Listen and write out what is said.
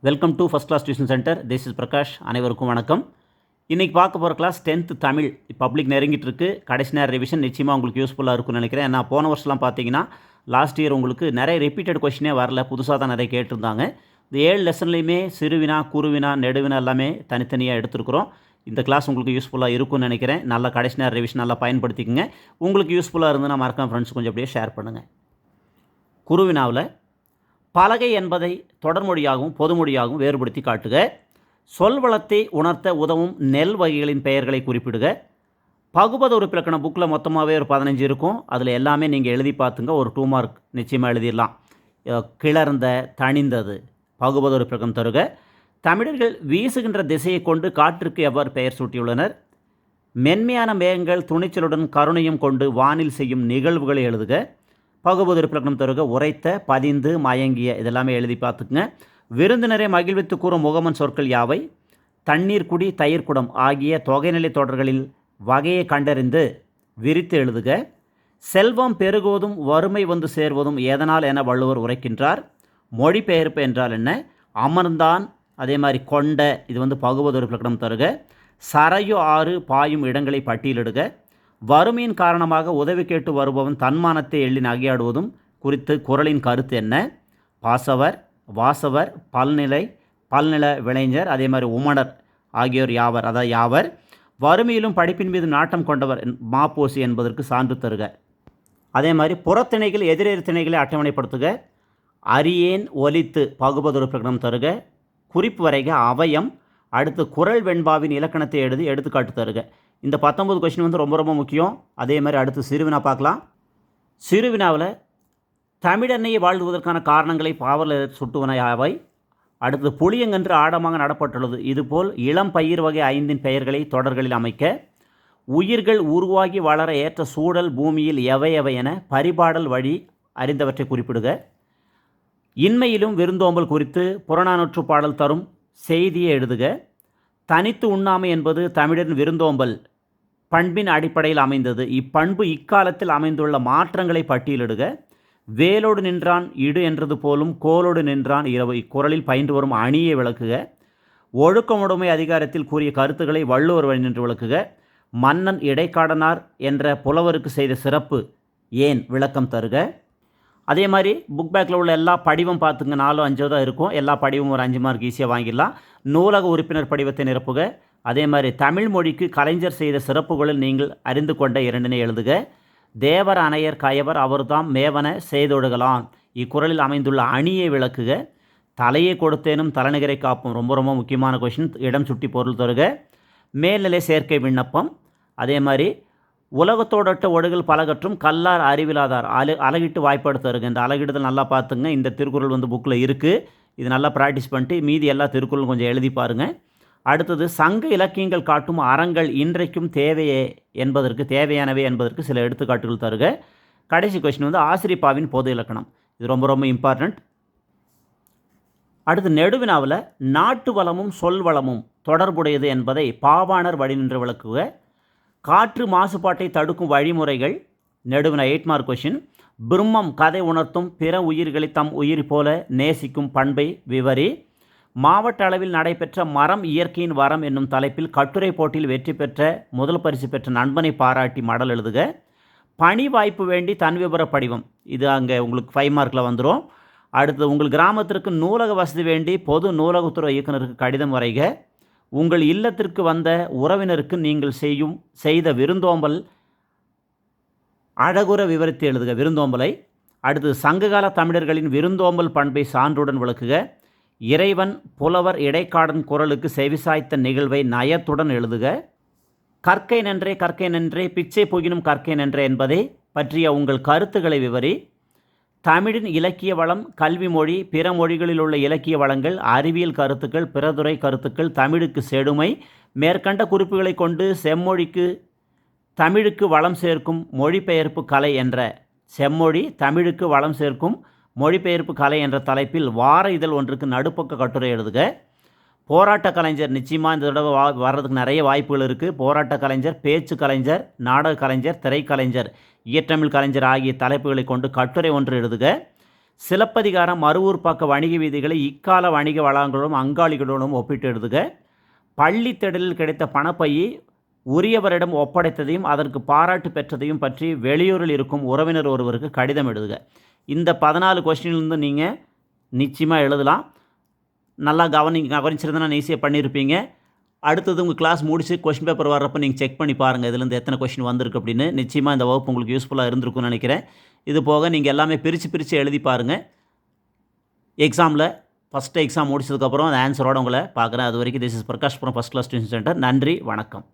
Welcome to first class tuition centre. This is Prakash. அனைவருக்கும் வணக்கம். இன்றைக்கி பார்க்க போகிற கிளாஸ் 10th தமிழ். பப்ளிக் நெருங்கிட்டு இருக்குது. கடைசி நேர ரிவிஷன் நிச்சயமாக உங்களுக்கு யூஸ்ஃபுல்லாக இருக்கும்னு நினைக்கிறேன். நான் போன வருஷம்லாம் பார்த்தீங்கன்னா லாஸ்ட் இயர் உங்களுக்கு நிறைய ரிப்பீட்டட் கொஷினே வரல, புதுசாக தான் நிறைய கேட்டிருந்தாங்க. இந்த 7 லெசன்லேயுமே சிறுவினா, குறுவினா, நெடுவினா எல்லாமே தனித்தனியாக எடுத்துருக்குறோம். இந்த கிளாஸ் உங்களுக்கு யூஸ்ஃபுல்லாக இருக்கும்னு நினைக்கிறேன். நல்லா கடைசி நேர ரிவிஷன் நல்லா பயன்படுத்திக்கங்க. உங்களுக்கு யூஸ்ஃபுல்லாக இருந்ததுன்னா மறக்காம ஃப்ரெண்ட்ஸ் கொஞ்சம் அப்படியே ஷேர் பண்ணுங்கள். குறுவினாவில் பலகை என்பதை தொடர்மொழியாகவும் பொதுமொழியாகவும் வேறுபடுத்தி காட்டுக. சொல்வளத்தை உணர்த்த உதவும் நெல் வகைகளின் பெயர்களை குறிப்பிடுக. பகுபத உறுப்பிலக்கண புக்கில் மொத்தமாகவே ஒரு 15 இருக்கும். அதில் எல்லாமே நீங்கள் எழுதி பார்த்துங்க. ஒரு 2 மார்க் நிச்சயமாக எழுதிடலாம். கிளர்ந்த, தணிந்தது பகுபத உறுப்பிலக்கணம் தருக. தமிழர்கள் வீசுகின்ற திசையை கொண்டு காற்றுக்கு எவ்வாறு பெயர் சூட்டியுள்ளனர்? மென்மையான மேகங்கள் துணிச்சலுடன் கருணையும் கொண்டு வானில் செய்யும் நிகழ்வுகளை எழுதுக. பகுபத உறுப்பிலக்கணம் தருக. உரைத்த, பதிந்து, மயங்கிய இதெல்லாமே எழுதி பார்த்துக்குங்க. விருந்தினரை மகிழ்வித்து கூறும் முகமன் சொற்கள் யாவை? தண்ணீர் குடி, தயிர் குடம் ஆகிய தொகைநிலை தொடர்களில் வகையை கண்டறிந்து விரித்து எழுதுக. செல்வம் பெருகுவதும் வறுமை வந்து சேர்வதும் எதனால் என வள்ளுவர் உரைக்கின்றார்? மொழிபெயர்ப்பு என்றால் என்ன? அமர்ந்தான், அதே மாதிரி கொண்ட, இது பகுபத உறுப்பிலக்கணம் தருக. சரையு ஆறு பாயும் இடங்களை பட்டியலிடுக. வறுமையின் காரணமாக உதவி கேட்டு வருபவன் தன்மானத்தை எள்ளி நகையாடுவதும் குறித்து குறளின் கருத்து என்ன? பாசவர், வாசவர், பல்நில விளைஞர், அதே மாதிரி உமணர் ஆகியோர் யாவர்? யாவர். வறுமையிலும் படிப்பின் மீது நாட்டம் கொண்டவர் மாப்போசி என்பதற்கு சான்று தருக. அதே மாதிரி புறத்திணைகள் எதிரெதிர் திணைகளை அட்டவணைப்படுத்துக. அரியேன், ஒலித்து பகுபத உறுப்பிலக்கணம் தருக. குறிப்பு வரைக. அவயம். அடுத்து குறள் வெண்பாவின் இலக்கணத்தை எழுதி எடுத்துக்காட்டு தருக. இந்த 19 கொஸ்டின் ரொம்ப ரொம்ப முக்கியம். அதே மாதிரி அடுத்து சிறுவினா பார்க்கலாம். சிறுவினாவில் தமிழெண்ணையை வாழ்வதற்கான காரணங்களை பாவல சுட்டுவன யாவை? அடுத்து புளியங்கன்று ஆடமாக நடப்பட்டுள்ளது. இதுபோல் இளம் பயிர் வகை 5 பெயர்களை தொடர்களில் அமைக்க. உயிர்கள் உருவாகி வளர ஏற்ற சூழல் பூமியில் எவை எவை என பரிபாடல் வழி அறிந்தவற்றை குறிப்பிடுக. இன்மையிலும் விருந்தோம்பல் குறித்து புறநானூற்று பாடல் தரும் செய்தியை எழுதுக. தனித்து உண்ணாமை என்பது தமிழரின் விருந்தோம்பல் பண்பின் அடிப்படையில் அமைந்தது. இப்பண்பு இக்காலத்தில் அமைந்துள்ள மாற்றங்களை பட்டியலிடுக. வேலோடு நின்றான் இடு என்றது போலும் கோலோடு நின்றான் இரவு இக்குறளில் பயின்று வரும் அணியை விளக்குக. ஒழுக்கமுடைமை அதிகாரத்தில் கூறிய கருத்துக்களை வள்ளுவர் வழி நின்று விளக்குக. மன்னன் இடைக்காடனார் என்ற புலவருக்கு செய்த சிறப்பு ஏன் விளக்கம் தருக. அதே மாதிரி புக் பேக்கில் உள்ள எல்லா படிவம் பார்த்துங்க. 4-5 தான் இருக்கும். எல்லா படிவமும் ஒரு 5 மார்க் ஈஸியாக வாங்கிடலாம். நூலக உறுப்பினர் படிவத்தை நிரப்புக. அதே மாதிரி தமிழ் மொழிக்கு கலைஞர் செய்த சிறப்புகளில் நீங்கள் அறிந்து கொண்ட 2 எழுதுக. தேவர் அணையர் கயவர் அவர்தாம் மேவன செய்தொழுகலான் இக்குறளில் அமைந்துள்ள அணியை விளக்குக. தலையை கொடுத்தேனும் தலைநகரை காப்பும் ரொம்ப ரொம்ப முக்கியமான கொஷின். இடம் சுட்டி பொருள் தருக. மேல்நிலை சேர்க்கை விண்ணப்பம். அதே மாதிரி உலகத்தோடட்ட ஒடுகள் பலகற்றும் கல்லார் அறிவிலாதார் அழகிட்டு வாய்ப்படுத்தருங்க. இந்த அழகிடுதல் நல்லா பார்த்துங்க. இந்த திருக்குறள் புக்கில் இருக்குது. இது நல்லா ப்ராக்டிஸ் பண்ணிட்டு மீதி எல்லா திருக்குறளும் கொஞ்சம் எழுதி பாருங்கள். அடுத்தது சங்க இலக்கியங்கள் காட்டும் அறங்கள் இன்றைக்கும் தேவையானவை என்பதற்கு சில எடுத்துக்காட்டுகள் தருக. கடைசி கொஸ்டின் ஆசிரிப்பாவின் பொது இலக்கணம். இது ரொம்ப ரொம்ப இம்பார்ட்டண்ட். அடுத்து நெடுவினாவில் நாட்டு வளமும் சொல் வளமும் தொடர்புடையது என்பதை பாவாணர் வழி நின்று விளக்குக. காற்று மாசுபாட்டை தடுக்கும் வழிமுறைகள். நெடுவினா 8 மார்க் கொஷின். பிரம்மம் கதை உணர்த்தும் பிற உயிர்களை தம் உயிர் போல நேசிக்கும் பண்பை விவரி. மாவட்ட அளவில் நடைபெற்ற மரம் இயற்கையின் வரம் என்னும் தலைப்பில் கட்டுரை போட்டியில் வெற்றி பெற்ற முதல் பரிசு பெற்ற நண்பனை பாராட்டி மடல் எழுதுக. பணி வாய்ப்பு வேண்டி தன் விபர படிவம். இது அங்கே உங்களுக்கு 5 மார்க்கில் வந்துடும். அடுத்து உங்கள் கிராமத்திற்கு நூலக வசதி வேண்டி பொது நூலகத்துறை இயக்குநருக்கு கடிதம் வரைக. உங்கள் இல்லத்திற்கு வந்த உறவினருக்கு நீங்கள் செய்த விருந்தோம்பல் அழகுற விவரித்து எழுதுக விருந்தோம்பலை. அடுத்து சங்ககால தமிழர்களின் விருந்தோம்பல் பண்பை சான்றுடன் விளக்குக. இறைவன் புலவர் இடைக்காடன் குறளுக்கு செவிசாய்த்த நிகழ்வை நயத்துடன் எழுதுக. கற்கை நன்றே பிச்சை புகினும் கற்கை நன்றே என்பதை பற்றிய உங்கள் கருத்துக்களை விவரி. தமிழின் இலக்கிய வளம், கல்வி மொழி, பிற மொழிகளில் உள்ள இலக்கிய வளங்கள், அறிவியல் கருத்துக்கள், பிறதுறை கருத்துக்கள், தமிழுக்கு செழுமை மேற்கண்ட குறிப்புகளை கொண்டு செம்மொழிக்கு தமிழுக்கு வளம் சேர்க்கும் மொழிபெயர்ப்பு கலை என்ற செம்மொழி தமிழுக்கு வளம் சேர்க்கும் மொழிபெயர்ப்பு கலை என்ற தலைப்பில் வார இதழ் ஒன்றுக்கு நடுப்பக்க கட்டுரை எழுதுக. போராட்ட கலைஞர் நிச்சயமாக இந்த தடவை வர்றதுக்கு நிறைய வாய்ப்புகள் இருக்குது. போராட்ட கலைஞர், பேச்சு கலைஞர், நாடக கலைஞர், திரைக்கலைஞர், இயற்றமிழ் கலைஞர் ஆகிய தலைப்புகளை கொண்டு கட்டுரை ஒன்று எழுதுக. சிலப்பதிகாரம் மறுவூர்ப்பாக்க வணிக வீதிகளை இக்கால வணிக வளாகங்களோடும் அங்காளிகளோடும் ஒப்பிட்டு எழுதுக. பள்ளித்திடலில் கிடைத்த பணப்பையை உரியவரிடம் ஒப்படைத்ததையும் அதற்கு பாராட்டு பெற்றதையும் பற்றி வெளியூரில் இருக்கும் உறவினர் ஒருவருக்கு கடிதம் எழுதுக. இந்த 14 கொஸ்டின்லேருந்து நீங்கள் நிச்சயமாக எழுதலாம். நல்லா கவனிச்சிருந்தா ஈஸியாக பண்ணியிருப்பீங்க. அடுத்தது உங்கள் கிளாஸ் முடிச்சு கொஸ்டின் பேப்பர் வர்றப்போ நீங்கள் செக் பண்ணி பாருங்கள் இதுலேருந்து எத்தனை கொஸ்டின் வந்திருக்கு அப்படின்னு. நிச்சயமாக இந்த வகுப்பு உங்களுக்கு யூஸ்ஃபுல்லாக இருந்திருக்கும்னு நினைக்கிறேன். இது போக நீங்கள் எல்லாமே பிரித்து எழுதி பாருங்கள். எக்ஸாமில் ஃபஸ்ட்டு எக்ஸாம் முடிச்சதுக்கப்புறம் அந்த ஆன்சரோடு உங்களை பார்க்குறேன். அது வரைக்கும் this is Prakash from first class tuition centre. நன்றி, வணக்கம்.